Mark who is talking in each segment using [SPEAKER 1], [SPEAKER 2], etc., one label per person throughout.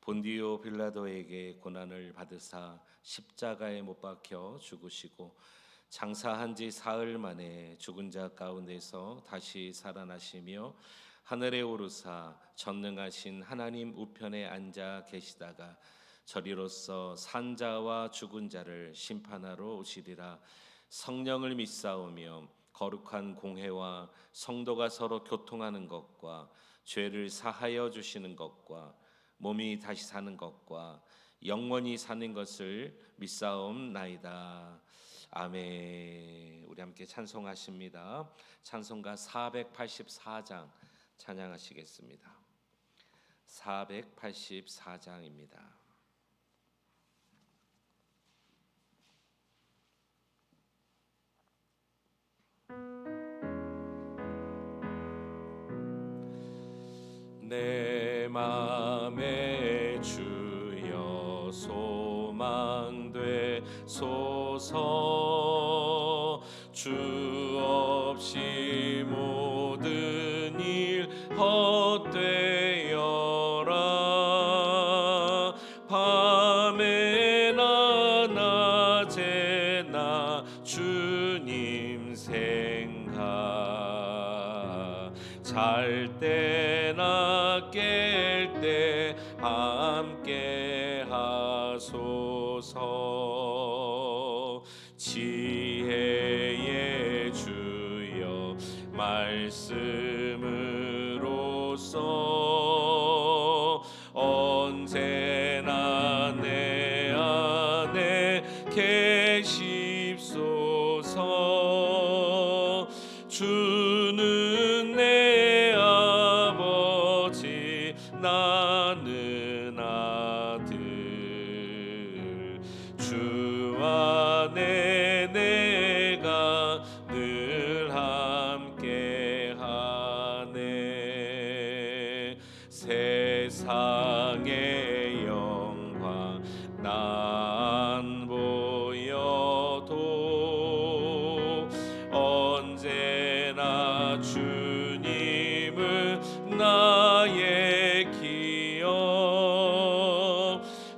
[SPEAKER 1] 본디오 빌라도에게 고난을 받으사 십자가에 못 박혀 죽으시고 장사한 지 사흘 만에 죽은 자 가운데서 다시 살아나시며 하늘에 오르사 전능하신 하나님 우편에 앉아 계시다가 저리로서 산자와 죽은 자를 심판하러 오시리라. 성령을 믿사오며 거룩한 공회와 성도가 서로 교통하는 것과 죄를 사하여 주시는 것과 몸이 다시 사는 것과 영원히 사는 것을 믿사옵나이다. 아멘. 우리 함께 찬송하십니다. 찬송가 484장 찬양하시겠습니다. 484장입니다. 내 맘에 주여 소망되소서. 주 없이 모든 일 헛되어라. 밤에나 낮에나 주님 생각, 잘 때나 깰 때 함께 하소서. 지혜의 주여 말씀으로써 언제나 내 안에 계십소서. 주는 내 아버지 나는 아들, 주 안에 내가 늘 함께하네. 세상의 영광 난 보여도 언제나 주님은 나의 기억.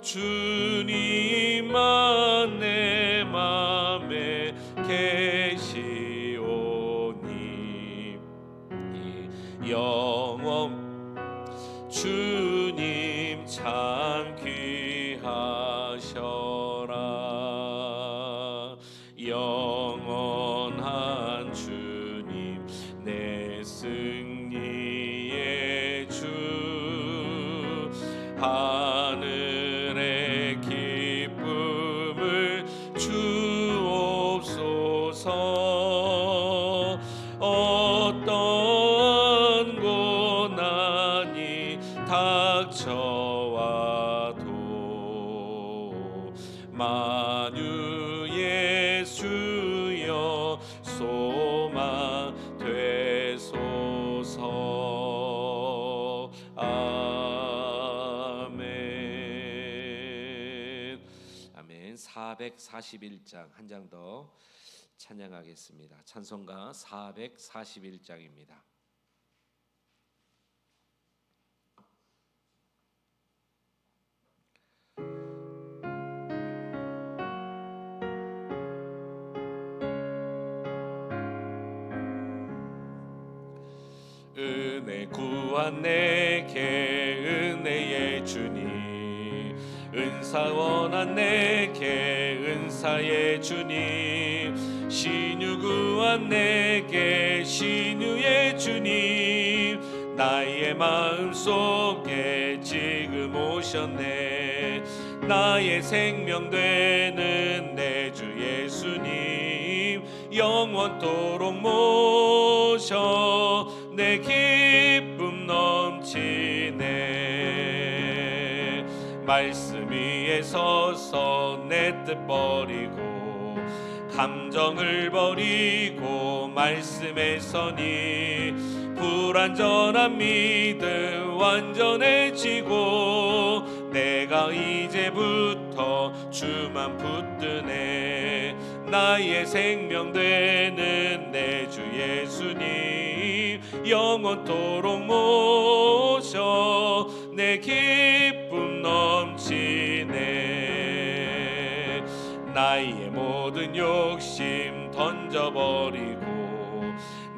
[SPEAKER 1] 주님만 내 맘에 계시오니 영원 주님 참 귀하셔라. 영원한 주님 내 승리의 주, 하늘의 기쁨을 주옵소서. 어떤 고난이 닥쳐와도 만유의 주여 소망 되소서. 아멘. 아멘. 441장 한 장 더 찬양하겠습니다. 찬송가 441장입니다. 은혜 구한 내게 은혜의 주님, 은사 원한 내게 은사의 주님, 신유 구한 내게 신유의 주님, 나의 마음속에 지금 오셨네. 나의 생명 되는 내 주 예수님, 영원토록 모셔 내 기쁨 넘치네. 말씀 위에 서서 내 뜻 버리고 감정을 버리고 말씀에 서니 불완전한 믿음 완전해지고 내가 이제부터 주만 붙드네. 나의 생명 되는 내 주 예수님, 영원토록 모셔 내 기쁨 넘치네. 넘치네. 나의 모든 욕심 던져버리고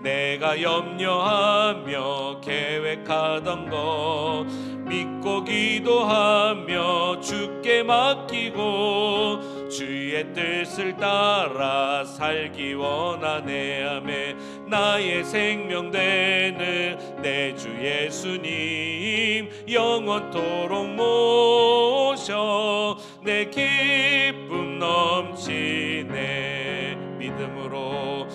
[SPEAKER 1] 내가 염려하며 계획하던 것 믿고 기도하며 주께 맡기고 주의 뜻을 따라 살기 원하네. 아멘. 나의 생명 되는 내 주 예수님 영원토록 모셔 내 기쁨 넘치네. 믿음으로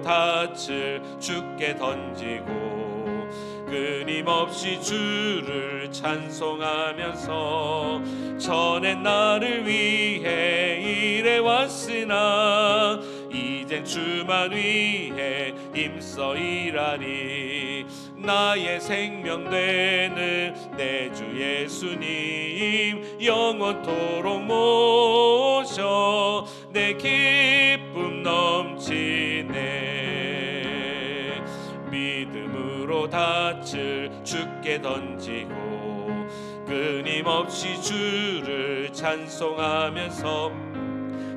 [SPEAKER 1] 닻을 주께 던지고 끊임없이 주를 찬송하면서 전에 나를 위해 일해왔으나 이젠 주만 위해 힘써 일하리. 나의 생명 되는 내 주 예수님 영원토록 모셔 내 기쁨 넘치네. 믿음으로 닻을 주께 던지고 끊임없이 주를 찬송하면서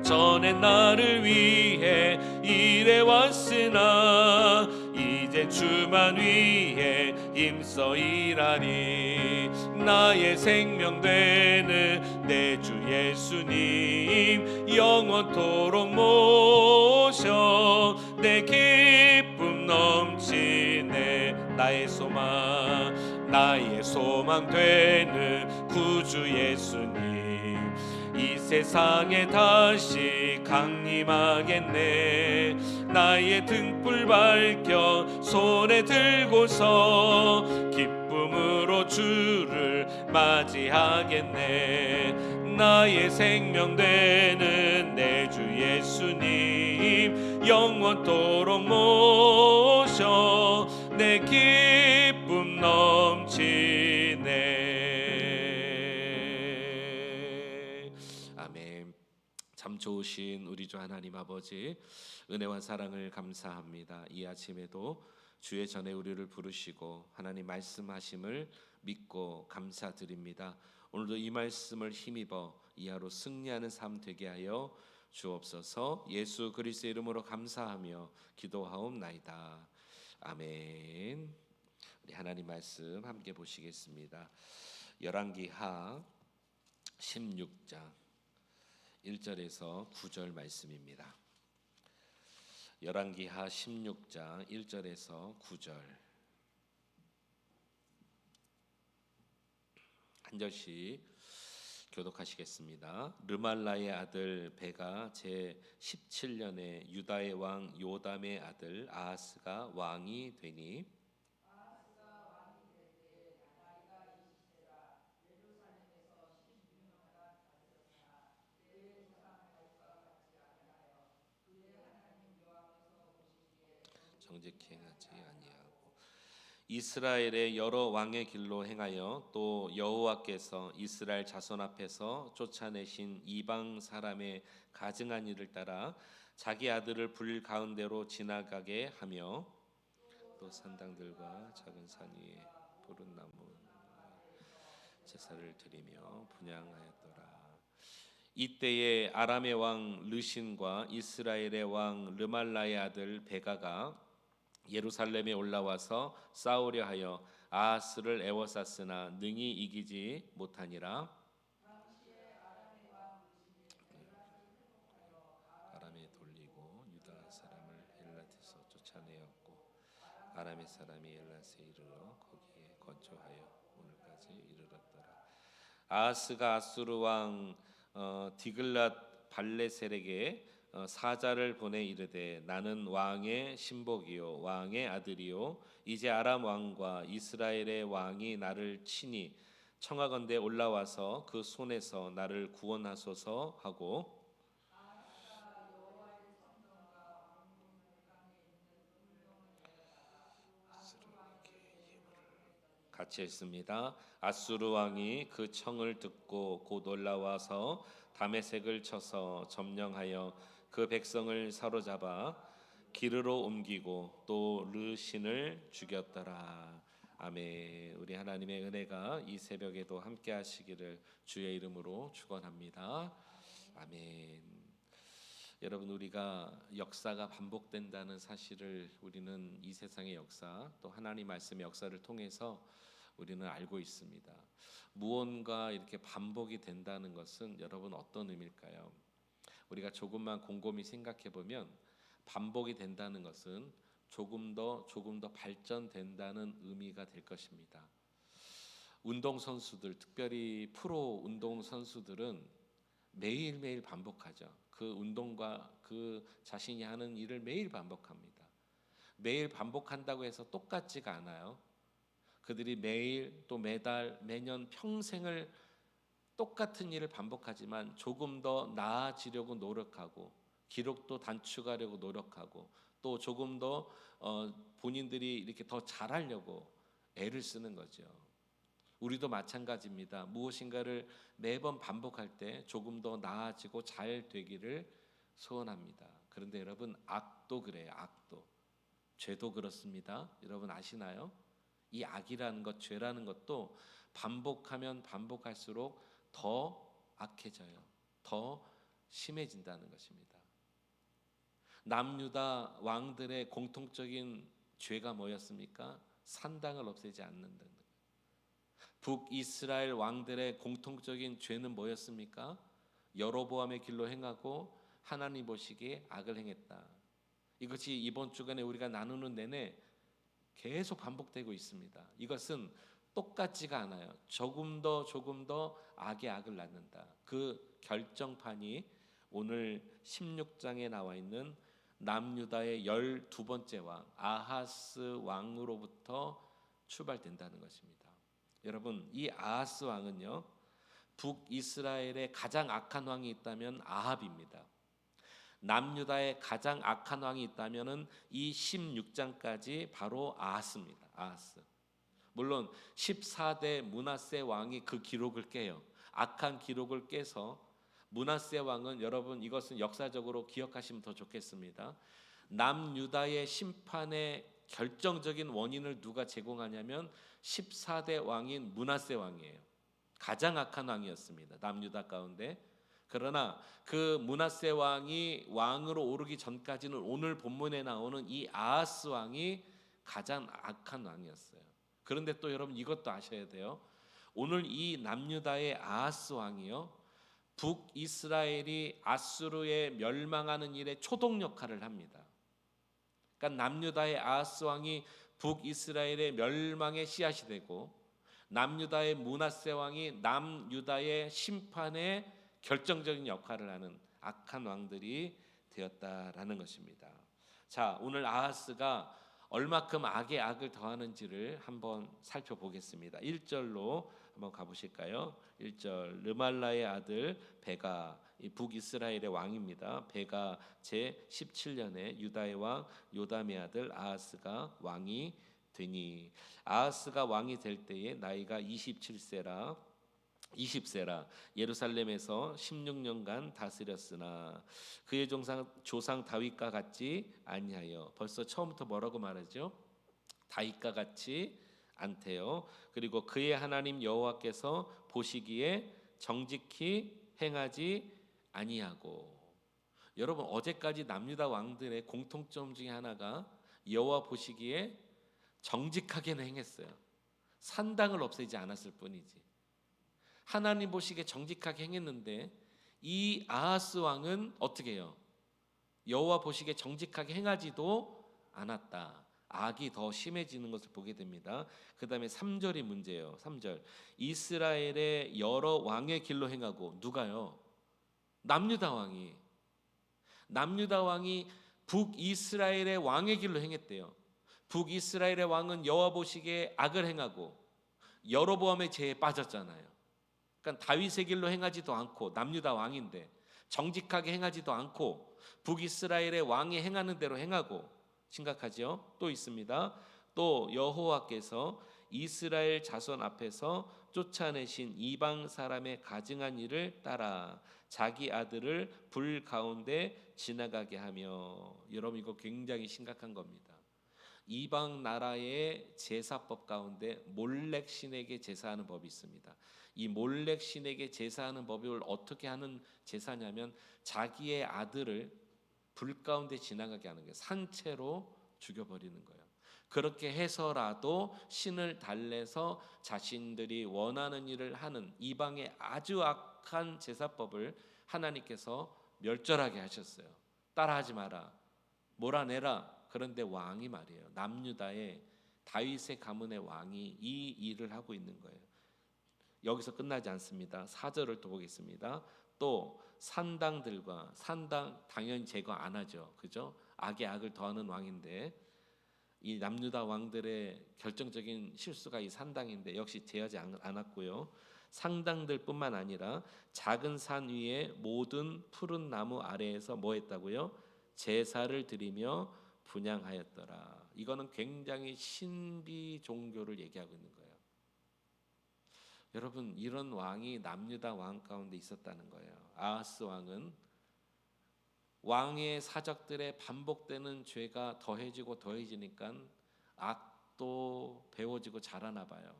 [SPEAKER 1] 전에 나를 위해 일해왔으나 이제 주만 위해 힘써 일하니. 나의 생명 되는 내 주 예수님 영원토록 모셔 내 기쁨 넘치네. 나의 소망 되는 구주 예수님 이 세상에 다시 강림하겠네. 나의 등불 밝혀 손에 들고서 기쁨으로 주를 맞이하겠네. 나의 생명 되는 내 주 예수님 영원토록 모셔 내 기쁨 넘치네. 아멘. 참 좋으신 우리 주 하나님 아버지, 은혜와 사랑을 감사합니다. 이 아침에도 주의 전에 우리를 부르시고 하나님 말씀하심을 믿고 감사드립니다. 오늘도 이 말씀을 힘입어 이 하루 승리하는 삶 되게 하여 주옵소서. 예수 그리스도의 이름으로 감사하며 기도하옵나이다. 아멘. 우리 하나님 말씀 함께 보시겠습니다. 열왕기하 16장 1절에서 9절 말씀입니다. 열왕기하 16장 1절에서 9절 한 절씩 교독하시겠습니다. 르말라의 아들 베가 제 17년에 유다의 왕 요담의 아들 아하스가 왕이 되니 정직히 행하지 아니하고 이스라엘의 여러 왕의 길로 행하여 또 여호와께서 이스라엘 자손 앞에서 쫓아내신 이방 사람의 가증한 일을 따라 자기 아들을 불 가운데로 지나가게 하며 또 산당들과 작은 산 위에 푸른 나무 제사를 드리며 분향하였더라. 이때에 아람의 왕 르신과 이스라엘의 왕 르말라의 아들 베가가 예루살렘에 올라와서 싸우려 하여 아하스를 애워쌌으나 능히 이기지 못하니라. 아람에 돌리고 유다 사람을 엘랏에서 쫓아내었고 아람의 사람이 엘랏에 이르러 거기에 거처하여 오늘까지 이르렀더라. 아하스가 아수르 왕 디글랏 발레셀에게 사자를 보내 이르되 나는 왕의 신복이요 왕의 아들이요 이제 아람 왕과 이스라엘의 왕이 나를 치니 청하건대 올라와서 그 손에서 나를 구원하소서 하고 같이 했습니다. 아수르 왕이 그 청을 듣고 곧 올라와서 다메섹을 쳐서 점령하여 그 백성을 사로잡아 기르로 옮기고 또 르신을 죽였더라. 아멘. 우리 하나님의 은혜가 이 새벽에도 함께 하시기를 주의 이름으로 축원합니다. 아멘. 여러분, 우리가 역사가 반복된다는 사실을 우리는 이 세상의 역사 또 하나님 말씀의 역사를 통해서 우리는 알고 있습니다. 무언가 이렇게 반복이 된다는 것은 여러분 어떤 의미일까요? 우리가 조금만 곰곰이 생각해 보면 반복이 된다는 것은 조금 더 발전된다는 의미가 될 것입니다. 운동선수들, 특별히 프로 운동선수들은 매일매일 반복하죠. 그 운동과 그 자신이 하는 일을 매일 반복합니다. 매일 반복한다고 해서 똑같지가 않아요. 그들이 매일 또 매달 매년 평생을 똑같은 일을 반복하지만 조금 더 나아지려고 노력하고 기록도 단축하려고 노력하고 또 조금 더 본인들이 이렇게 더 잘하려고 애를 쓰는 거죠. 우리도 마찬가지입니다. 무엇인가를 매번 반복할 때 조금 더 나아지고 잘 되기를 소원합니다. 그런데 여러분, 악도 그래요. 악도. 죄도 그렇습니다. 여러분 아시나요? 이 악이라는 것, 죄라는 것도 반복하면 반복할수록 더 악해져요. 더 심해진다는 것입니다. 남유다 왕들의 공통적인 죄가 뭐였습니까? 산당을 없애지 않는다는 거예요. 북이스라엘 왕들의 공통적인 죄는 뭐였습니까? 여로보암의 길로 행하고 하나님 보시기에 악을 행했다. 이것이 이번 주간에 우리가 나누는 내내 계속 반복되고 있습니다. 이것은 똑같지가 않아요. 조금 더 악의 악을 낳는다. 그 결정판이 오늘 16장에 나와 있는 남유다의 12번째 왕 아하스 왕으로부터 출발된다는 것입니다. 여러분, 이 아하스 왕은요, 북이스라엘의 가장 악한 왕이 있다면 아합입니다. 남유다의 가장 악한 왕이 있다면은 이 16장까지 바로 아하스입니다. 아하스. 물론 14대 므낫세 왕이 그 기록을 깨요. 악한 기록을 깨서 므낫세 왕은, 여러분 이것은 역사적으로 기억하시면 더 좋겠습니다. 남유다의 심판의 결정적인 원인을 누가 제공하냐면 14대 왕인 므낫세 왕이에요. 가장 악한 왕이었습니다. 남유다 가운데. 그러나 그 므낫세 왕이 왕으로 오르기 전까지는 오늘 본문에 나오는 이 아하스 왕이 가장 악한 왕이었어요. 그런데 또 여러분 이것도 아셔야 돼요. 오늘 이 남유다의 아하스 왕이요, 북이스라엘이 아수르에 멸망하는 일에 초동 역할을 합니다. 그러니까 남유다의 아하스 왕이 북이스라엘의 멸망의 씨앗이 되고 남유다의 므낫세 왕이 남유다의 심판의 결정적인 역할을 하는 악한 왕들이 되었다라는 것입니다. 자, 오늘 아하스가 얼마큼 악에 악을 더하는지를 한번 살펴보겠습니다. 1절로 한번 가보실까요? 1절, 르말라의 아들 베가, 북이스라엘의 왕입니다. 베가 제17년에 유다의 왕 요담의 아들 아하스가 왕이 되니, 아하스가 왕이 될 때에 나이가 20세라 예루살렘에서 16년간 다스렸으나 그의 조상 다윗과 같지 아니하여. 벌써 처음부터 뭐라고 말하죠? 다윗과 같이 않대요. 그리고 그의 하나님 여호와께서 보시기에 정직히 행하지 아니하고. 여러분, 어제까지 남유다 왕들의 공통점 중에 하나가 여호와 보시기에 정직하게는 행했어요. 산당을 없애지 않았을 뿐이지. 하나님 보시기에 정직하게 행했는데 이 아하스 왕은 어떻게 해요? 여호와 보시기에 정직하게 행하지도 않았다. 악이 더 심해지는 것을 보게 됩니다. 그 다음에 3절이 문제예요. 3절, 이스라엘의 여러 왕의 길로 행하고. 누가요? 남유다 왕이 북이스라엘의 왕의 길로 행했대요. 북이스라엘의 왕은 여호와 보시기에 악을 행하고 여로보암의 죄에 빠졌잖아요. 그러니까 다윗의 길로 행하지도 않고, 남유다 왕인데 정직하게 행하지도 않고 북이스라엘의 왕이 행하는 대로 행하고. 심각하죠? 또 있습니다. 또 여호와께서 이스라엘 자손 앞에서 쫓아내신 이방 사람의 가증한 일을 따라 자기 아들을 불 가운데 지나가게 하며. 여러분, 이거 굉장히 심각한 겁니다. 이방 나라의 제사법 가운데 몰렉 신에게 제사하는 법이 있습니다. 이 몰렉 신에게 제사하는 법을 어떻게 하는 제사냐면 자기의 아들을 불 가운데 지나가게 하는 거예요. 산채로 죽여버리는 거예요. 그렇게 해서라도 신을 달래서 자신들이 원하는 일을 하는 이방의 아주 악한 제사법을 하나님께서 멸절하게 하셨어요. 따라하지 마라, 몰아내라. 그런데 왕이 말이에요, 남유다의 다윗의 가문의 왕이 이 일을 하고 있는 거예요. 여기서 끝나지 않습니다. 4절을 또 보겠습니다. 또 산당들과, 산당 당연히 제거 안 하죠, 그죠? 악에 악을 더하는 왕인데 이 남유다 왕들의 결정적인 실수가 이 산당인데 역시 제하지 않았고요. 산당들뿐만 아니라 작은 산 위에 모든 푸른 나무 아래에서 뭐 했다고요? 제사를 드리며 분향하였더라. 이거는 굉장히 신비 종교를 얘기하고 있는 거예요. 여러분, 이런 왕이 남유다 왕 가운데 있었다는 거예요. 아하스 왕은 왕의 사적들의 반복되는 죄가 더해지고 더해지니까 악도 배워지고 자라나 봐요.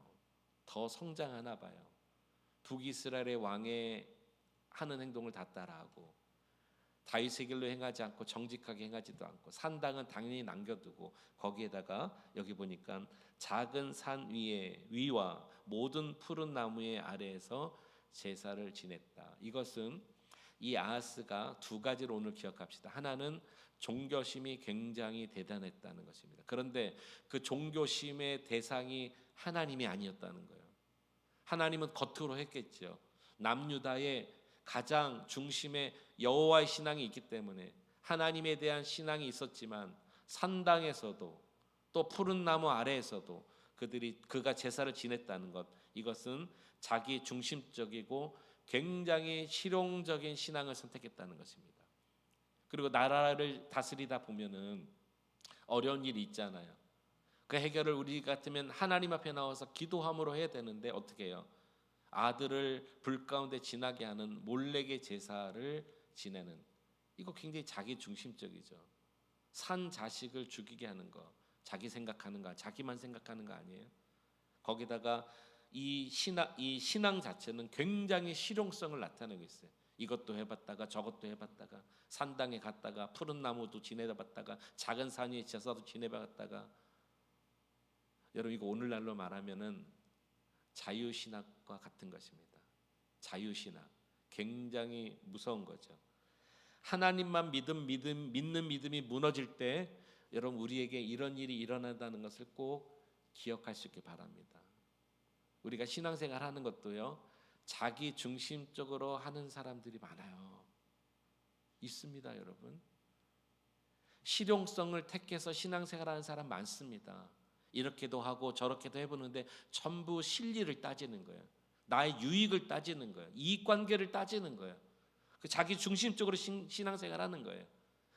[SPEAKER 1] 더 성장하나 봐요. 북이스라엘의 왕의 하는 행동을 다 따라하고 다윗의 길로 행하지 않고 정직하게 행하지도 않고 산당은 당연히 남겨두고 거기에다가 여기 보니까 작은 산 위와 모든 푸른 나무의 아래에서 제사를 지냈다. 이것은 이 아하스가 두 가지를 오늘 기억합시다. 하나는 종교심이 굉장히 대단했다는 것입니다. 그런데 그 종교심의 대상이 하나님이 아니었다는 거예요. 하나님은 겉으로 했겠죠. 남유다의 가장 중심에 여호와의 신앙이 있기 때문에 하나님에 대한 신앙이 있었지만 산당에서도 또 푸른 나무 아래에서도 그가 제사를 지냈다는 것, 이것은 자기 중심적이고 굉장히 실용적인 신앙을 선택했다는 것입니다. 그리고 나라를 다스리다 보면은 어려운 일이 있잖아요. 그 해결을 우리 같으면 하나님 앞에 나와서 기도함으로 해야 되는데 어떻게 해요? 아들을 불 가운데 지나게 하는 몰렉의 제사를 지내는, 이거 굉장히 자기 중심적이죠. 산 자식을 죽이게 하는 거, 자기 생각하는 거, 자기만 생각하는 거 아니에요? 거기다가 이 신앙 자체는 굉장히 실용성을 나타내고 있어요. 이것도 해봤다가 저것도 해봤다가 산당에 갔다가 푸른 나무도 지내봤다가 작은 산 위에 제사도 지내봤다가, 여러분 이거 오늘날로 말하면은 자유신학과 같은 것입니다. 자유신학 굉장히 무서운 거죠. 하나님만 믿는 믿음이 무너질 때 여러분 우리에게 이런 일이 일어난다는 것을 꼭 기억할 수 있길 바랍니다. 우리가 신앙생활 하는 것도요, 자기 중심적으로 하는 사람들이 많아요. 있습니다, 여러분. 실용성을 택해서 신앙생활하는 사람 많습니다. 이렇게도 하고 저렇게도 해보는데 전부 실리를 따지는 거예요. 나의 유익을 따지는 거예요. 이익관계를 따지는 거예요. 자기 중심적으로 신앙생활하는 거예요.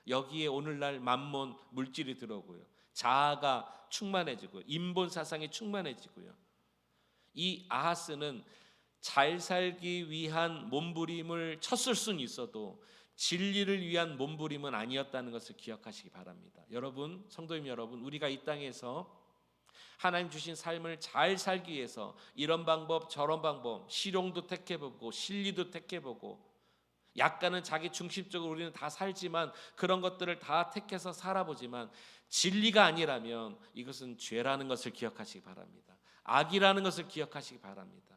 [SPEAKER 1] 여기에 오늘날 만몬 물질이 들어오고요, 자아가 충만해지고 인본 사상이 충만해지고요. 이 아하스는 잘 살기 위한 몸부림을 쳤을 수는 있어도 진리를 위한 몸부림은 아니었다는 것을 기억하시기 바랍니다. 여러분, 성도님 여러분, 우리가 이 땅에서 하나님 주신 삶을 잘 살기 위해서 이런 방법 저런 방법, 실용도 택해보고 실리도 택해보고, 약간은 자기 중심적으로 우리는 다 살지만 그런 것들을 다 택해서 살아보지만 진리가 아니라면 이것은 죄라는 것을 기억하시기 바랍니다. 악이라는 것을 기억하시기 바랍니다.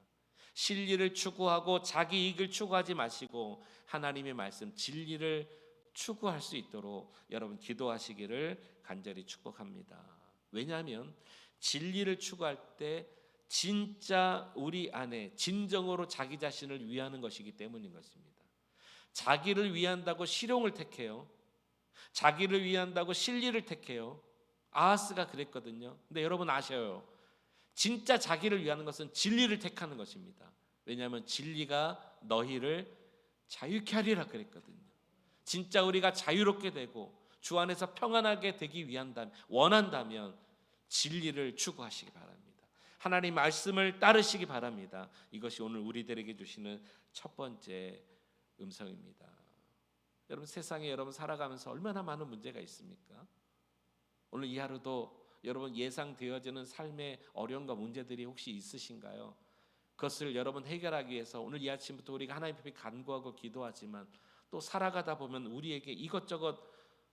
[SPEAKER 1] 진리를 추구하고 자기 이익을 추구하지 마시고 하나님의 말씀 진리를 추구할 수 있도록 여러분 기도하시기를 간절히 축복합니다. 왜냐하면 진리를 추구할 때 진짜 우리 안에 진정으로 자기 자신을 위하는 것이기 때문인 것입니다. 자기를 위한다고 실용을 택해요. 자기를 위한다고 실리를 택해요. 아하스가 그랬거든요. 근데 여러분 아셔요, 진짜 자기를 위하는 것은 진리를 택하는 것입니다. 왜냐하면 진리가 너희를 자유케 하리라 그랬거든요. 진짜 우리가 자유롭게 되고 주 안에서 평안하게 되기 원한다면 진리를 추구하시기 바랍니다. 하나님 말씀을 따르시기 바랍니다. 이것이 오늘 우리들에게 주시는 첫 번째 음성입니다. 여러분, 세상에 여러분 살아가면서 얼마나 많은 문제가 있습니까? 오늘 이 하루도 여러분 예상되어지는 삶의 어려움과 문제들이 혹시 있으신가요? 그것을 여러분 해결하기 위해서 오늘 이 아침부터 우리가 하나님 앞에 간구하고 기도하지만 또 살아가다 보면 우리에게 이것저것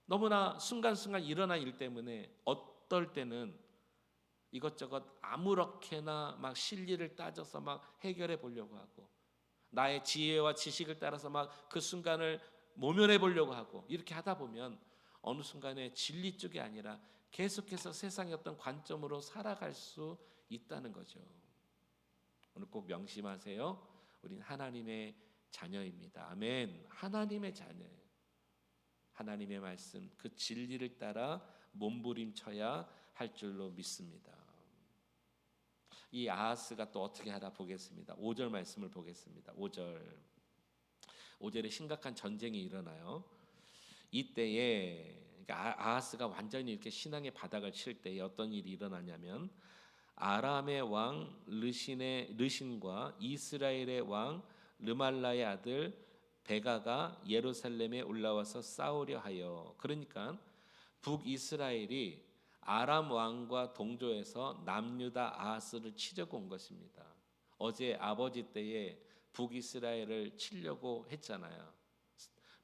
[SPEAKER 1] 너무나 순간순간 일어난 일 때문에 어떨 때는 이것저것 아무렇게나 막 실리를 따져서 막 해결해 보려고 하고 나의 지혜와 지식을 따라서 막 그 순간을 모면해 보려고 하고 이렇게 하다 보면 어느 순간에 진리 쪽이 아니라 계속해서 세상의 어떤 관점으로 살아갈 수 있다는 거죠. 오늘 꼭 명심하세요. 우린 하나님의 자녀입니다. 아멘. 하나님의 자녀예요. 하나님의 말씀 그 진리를 따라 몸부림쳐야 할 줄로 믿습니다. 이 아하스가 또 어떻게 하다 보겠습니다. 5절 말씀을 보겠습니다. 5절에 심각한 전쟁이 일어나요. 이때에 그러니까 아하스가 완전히 이렇게 신앙의 바닥을 칠 때에 어떤 일이 일어나냐면 아람의 왕 르신과 이스라엘의 왕 르말라의 아들 베가가 예루살렘에 올라와서 싸우려 하여 그러니까 북이스라엘이 아람 왕과 동조해서 남유다 아하스를 치려고 온 것입니다. 어제 아버지 때에 북이스라엘을 치려고 했잖아요.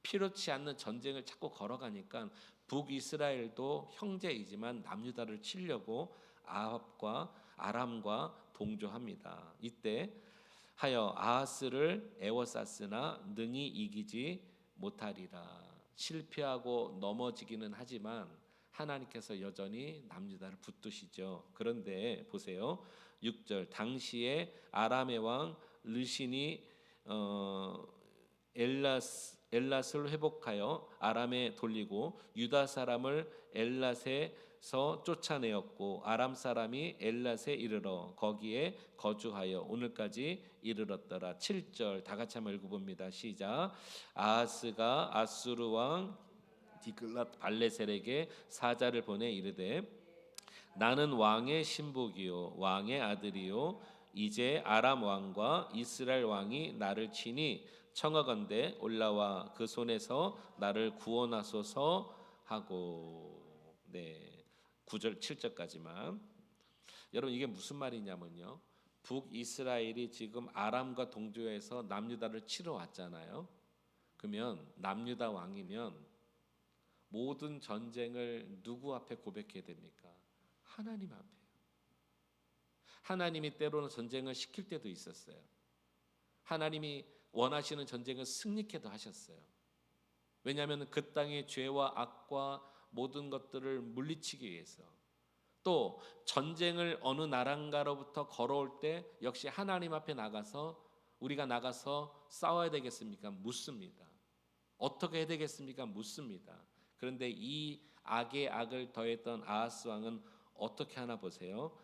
[SPEAKER 1] 필요치 않는 전쟁을 자꾸 걸어가니까 북이스라엘도 형제이지만 남유다를 치려고 아람과 동조합니다. 이때 하여 아하스를 에워쌌으나 능히 이기지 못하리라. 실패하고 넘어지기는 하지만 하나님께서 여전히 남유다를 붙드시죠. 그런데 보세요. 6절 당시에 아람의 왕 르신이 엘랏을 회복하여 아람에 돌리고 유다 사람을 엘랏에서 쫓아내었고 아람 사람이 엘랏에 이르러 거기에 거주하여 오늘까지 이르렀더라. 7절 다 같이 한번 읽어봅니다. 시작. 아하스가 아수르 왕 디글랏 발레셀에게 사자를 보내 이르되 나는 왕의 신복이요 왕의 아들이요 이제 아람 왕과 이스라엘 왕이 나를 치니 청하건대 올라와 그 손에서 나를 구원하소서 하고 9절 7절까지만 여러분 이게 무슨 말이냐면요. 북이스라엘이 지금 아람과 동조해서 남유다를 치러 왔잖아요. 그러면 남유다 왕이면 모든 전쟁을 누구 앞에 고백해야 됩니까? 하나님 앞에. 하나님이 때로는 전쟁을 시킬 때도 있었어요. 하나님이 원하시는 전쟁을 승리케도 하셨어요. 왜냐하면 그 땅의 죄와 악과 모든 것들을 물리치기 위해서 또 전쟁을 어느 나라인가로부터 걸어올 때 역시 하나님 앞에 나가서 우리가 나가서 싸워야 되겠습니까? 묻습니다. 어떻게 해야 되겠습니까? 묻습니다. 그런데 이 악의 악을 더했던 아하스 왕은 어떻게 하나 보세요.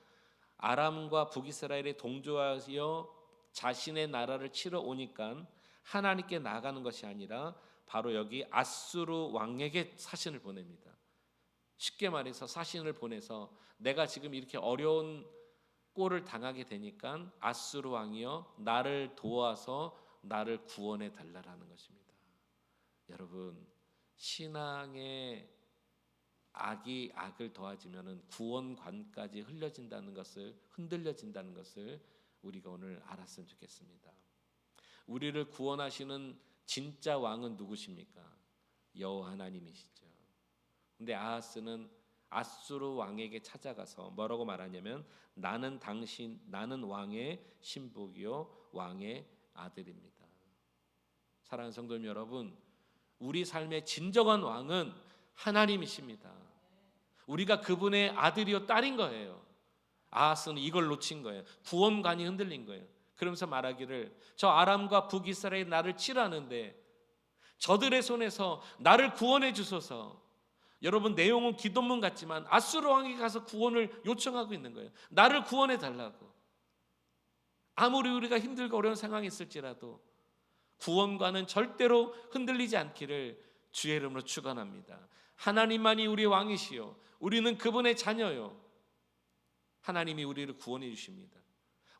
[SPEAKER 1] 아람과 북이스라엘이 동조하여 자신의 나라를 치러 오니까 하나님께 나가는 것이 아니라 바로 여기 아수르 왕에게 사신을 보냅니다. 쉽게 말해서 사신을 보내서 내가 지금 이렇게 어려운 꼴을 당하게 되니까 아수르 왕이여 나를 도와서 나를 구원해 달라라는 것입니다. 여러분 신앙의 악이 악을 더하지면은 구원관까지 흔들려진다는 것을 우리가 오늘 알았으면 좋겠습니다. 우리를 구원하시는 진짜 왕은 누구십니까? 여호와 하나님이시죠. 근데 아하스는 아수르 왕에게 찾아가서 뭐라고 말하냐면 나는 왕의 신복이요 왕의 아들입니다. 사랑하는 성도님 여러분, 우리 삶의 진정한 왕은 하나님이십니다. 우리가 그분의 아들이요 딸인 거예요. 아하스는 이걸 놓친 거예요. 구원관이 흔들린 거예요. 그러면서 말하기를 저 아람과 북이스라엘이 나를 치라는데 저들의 손에서 나를 구원해 주소서. 여러분 내용은 기도문 같지만 아수르 왕에게 가서 구원을 요청하고 있는 거예요. 나를 구원해 달라고. 아무리 우리가 힘들고 어려운 상황이 있을지라도 구원과는 절대로 흔들리지 않기를 주의 이름으로 축원합니다. 하나님만이 우리의 왕이시요 우리는 그분의 자녀요. 하나님이 우리를 구원해 주십니다.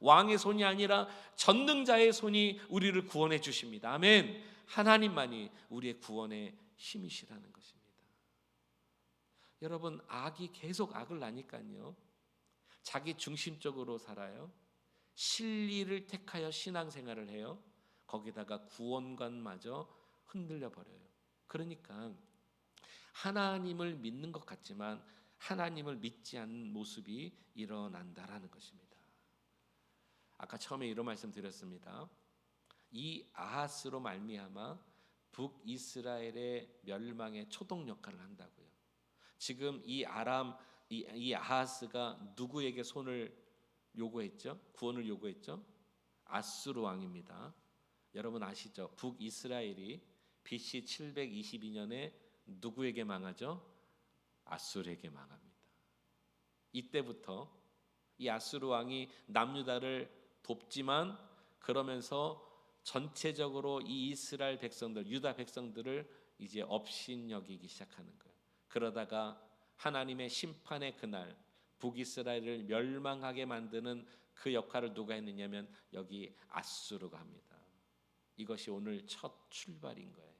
[SPEAKER 1] 왕의 손이 아니라 전능자의 손이 우리를 구원해 주십니다. 아멘. 하나님만이 우리의 구원의 힘이시라는 것입니다. 여러분, 악이 계속 악을 나니까요, 자기 중심적으로 살아요. 실리를 택하여 신앙생활을 해요. 거기다가 구원관마저 흔들려 버려요. 그러니까 하나님을 믿는 것 같지만 하나님을 믿지 않는 모습이 일어난다라는 것입니다. 아까 처음에 이런 말씀 드렸습니다. 이 아하스로 말미암아 북이스라엘의 멸망의 초동 역할을 한다고요. 지금 이 아하스가 누구에게 손을 요구했죠? 구원을 요구했죠? 아수르 왕입니다. 여러분 아시죠? 북이스라엘이 BC 722년에 누구에게 망하죠? 아수르에게 망합니다. 이때부터 이 아수르 왕이 남유다를 돕지만 그러면서 전체적으로 이 이스라엘 백성들, 유다 백성들을 이제 업신여기기 시작하는 거예요. 그러다가 하나님의 심판의 그날 북이스라엘을 멸망하게 만드는 그 역할을 누가 했느냐면 여기 아수르가 합니다. 이것이 오늘 첫 출발인 거예요.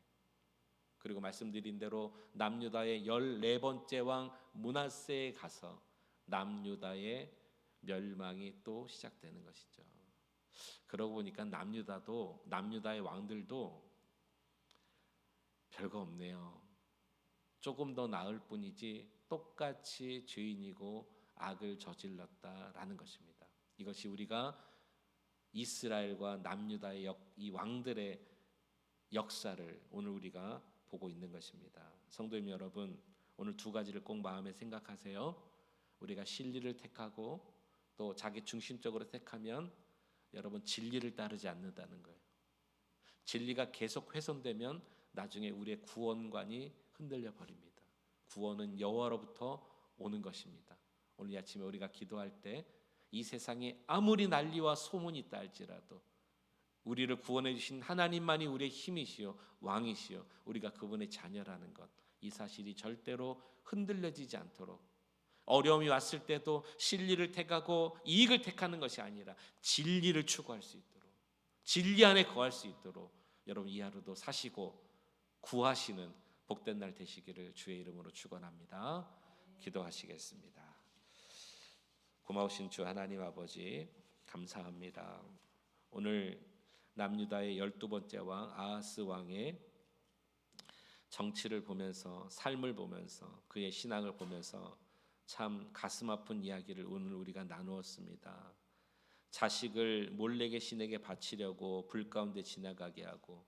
[SPEAKER 1] 그리고 말씀드린 대로 남유다의 14번째 왕 므낫세에 가서 남유다의 멸망이 또 시작되는 것이죠. 그러고 보니까 남유다의 왕들도 별거 없네요. 조금 더 나을 뿐이지 똑같이 죄인이고 악을 저질렀다라는 것입니다. 이것이 우리가 이스라엘과 남유다의 이 왕들의 역사를 오늘 우리가 보고 있는 것입니다. 성도님 여러분, 오늘 두 가지를 꼭 마음에 생각하세요. 우리가 실리를 택하고 또 자기 중심적으로 택하면 여러분 진리를 따르지 않는다는 거예요. 진리가 계속 훼손되면 나중에 우리의 구원관이 흔들려 버립니다. 구원은 여호와로부터 오는 것입니다. 오늘 아침에 우리가 기도할 때 이 세상에 아무리 난리와 소문이 있다 할지라도 우리를 구원해 주신 하나님만이 우리의 힘이시요 왕이시요 우리가 그분의 자녀라는 것, 이 사실이 절대로 흔들려지지 않도록, 어려움이 왔을 때도 실리를 택하고 이익을 택하는 것이 아니라 진리를 추구할 수 있도록, 진리 안에 거할 수 있도록 여러분 이 하루도 사시고 구하시는 복된 날 되시기를 주의 이름으로 축원합니다. 기도하시겠습니다. 고마우신 주 하나님 아버지 감사합니다. 오늘 남유다의 12번째 왕 아하스 왕의 정치를 보면서, 삶을 보면서, 그의 신앙을 보면서 참 가슴 아픈 이야기를 오늘 우리가 나누었습니다. 자식을 몰래게 신에게 바치려고 불 가운데 지나가게 하고,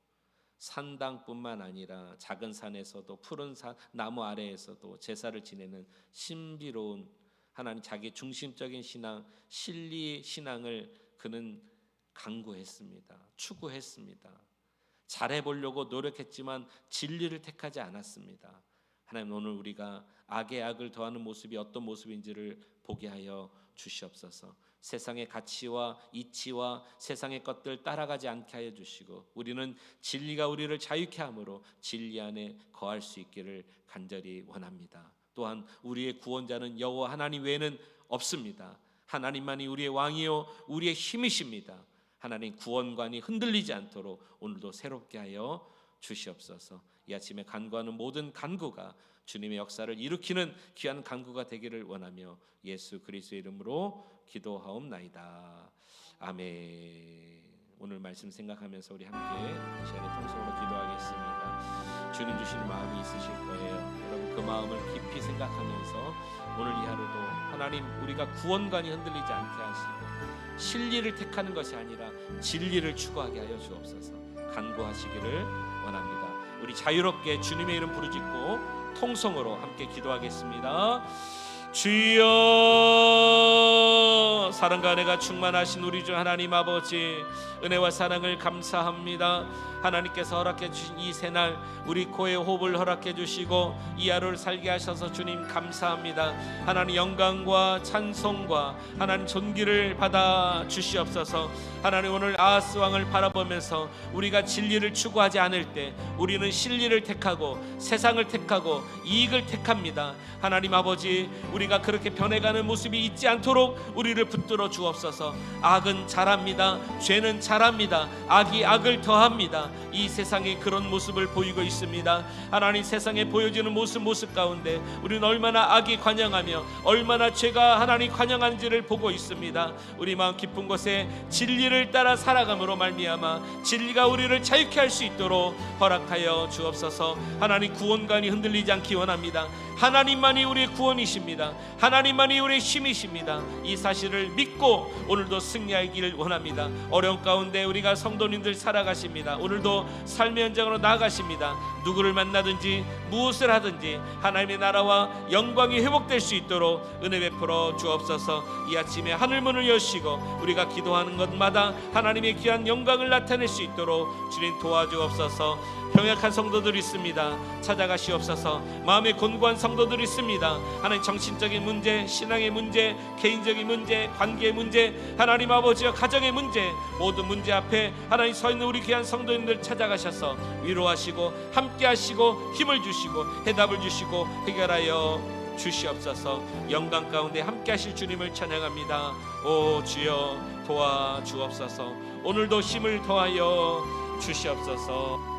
[SPEAKER 1] 산당뿐만 아니라 작은 산에서도 푸른 나무 아래에서도 제사를 지내는 신비로운 하나님 자기 중심적인 신앙, 실리 신앙을 그는 강구했습니다. 추구했습니다. 잘해보려고 노력했지만 진리를 택하지 않았습니다. 하나님, 오늘 우리가 악에 악을 더하는 모습이 어떤 모습인지를 보게 하여 주시옵소서. 세상의 가치와 이치와 세상의 것들 따라가지 않게 하여 주시고, 우리는 진리가 우리를 자유케 함으로 진리 안에 거할 수 있기를 간절히 원합니다. 또한 우리의 구원자는 여호와 하나님 외에는 없습니다. 하나님만이 우리의 왕이요 우리의 힘이십니다. 하나님, 구원관이 흔들리지 않도록 오늘도 새롭게 하여 주시옵소서. 이 아침에 간구하는 모든 간구가 주님의 역사를 일으키는 귀한 간구가 되기를 원하며 예수 그리스도의 이름으로 기도하옵나이다. 아멘. 오늘 말씀 생각하면서 우리 함께 시간에 통성으로 기도하겠습니다. 주님 주시는 마음이 있으실 거예요. 여러분 그 마음을 깊이 생각하면서 오늘 이 하루도 하나님, 우리가 구원관이 흔들리지 않게 하시고 실리를 택하는 것이 아니라 진리를 추구하게 하여 주옵소서. 간구하시기를 원합니다. 우리 자유롭게 주님의 이름 부르짖고 통성으로 함께 기도하겠습니다. 주여, 사랑과 은혜가 충만하신 우리 주 하나님 아버지, 은혜와 사랑을 감사합니다. 하나님께서 허락해 주신 이 새날 우리 코에 호흡을 허락해 주시고 이 하루를 살게 하셔서 주님 감사합니다. 하나님, 영광과 찬송과 하나님 존귀를 받아 주시옵소서. 하나님, 오늘 아하스 왕을 바라보면서 우리가 진리를 추구하지 않을 때 우리는 실리를 택하고 세상을 택하고 이익을 택합니다. 하나님 아버지, 우리가 그렇게 변해가는 모습이 있지 않도록 우리를 붙들어 주옵소서. 악은 잘합니다. 죄는 잘합니다. 악이 악을 더합니다. 이 세상에 그런 모습을 보이고 있습니다. 하나님, 세상에 보여지는 모습 가운데 우리는 얼마나 악이 관영하며 얼마나 죄가 하나님 관영한지를 보고 있습니다. 우리 마음 깊은 곳에 진리를 따라 살아감으로 말미암아 진리가 우리를 자유케 할 수 있도록 허락하여 주옵소서. 하나님, 구원관이 흔들리지 않기 원합니다. 하나님만이 우리의 구원이십니다. 하나님만이 우리의 힘이십니다. 이 사실을 믿고 오늘도 승리하기를 원합니다. 어려운 가운데 우리가 성도님들 살아가십니다. 오늘도 삶의 현장으로 나아가십니다. 누구를 만나든지 무엇을 하든지 하나님의 나라와 영광이 회복될 수 있도록 은혜 베풀어 주옵소서. 이 아침에 하늘문을 여시고 우리가 기도하는 것마다 하나님의 귀한 영광을 나타낼 수 있도록 주님 도와주옵소서. 병약한 성도들이 있습니다. 찾아가시옵소서. 마음에 곤고한 성도들이 있습니다. 하나님, 정신적인 문제, 신앙의 문제, 개인적인 문제, 관계의 문제, 하나님 아버지와 가정의 문제, 모든 문제 앞에 하나님 서 있는 우리 귀한 성도님들 찾아가셔서 위로하시고 함께하시고 힘을 주시고 해답을 주시고 해결하여 주시옵소서. 영광 가운데 함께하실 주님을 찬양합니다. 오 주여 도와주옵소서. 오늘도 힘을 더하여 주시옵소서.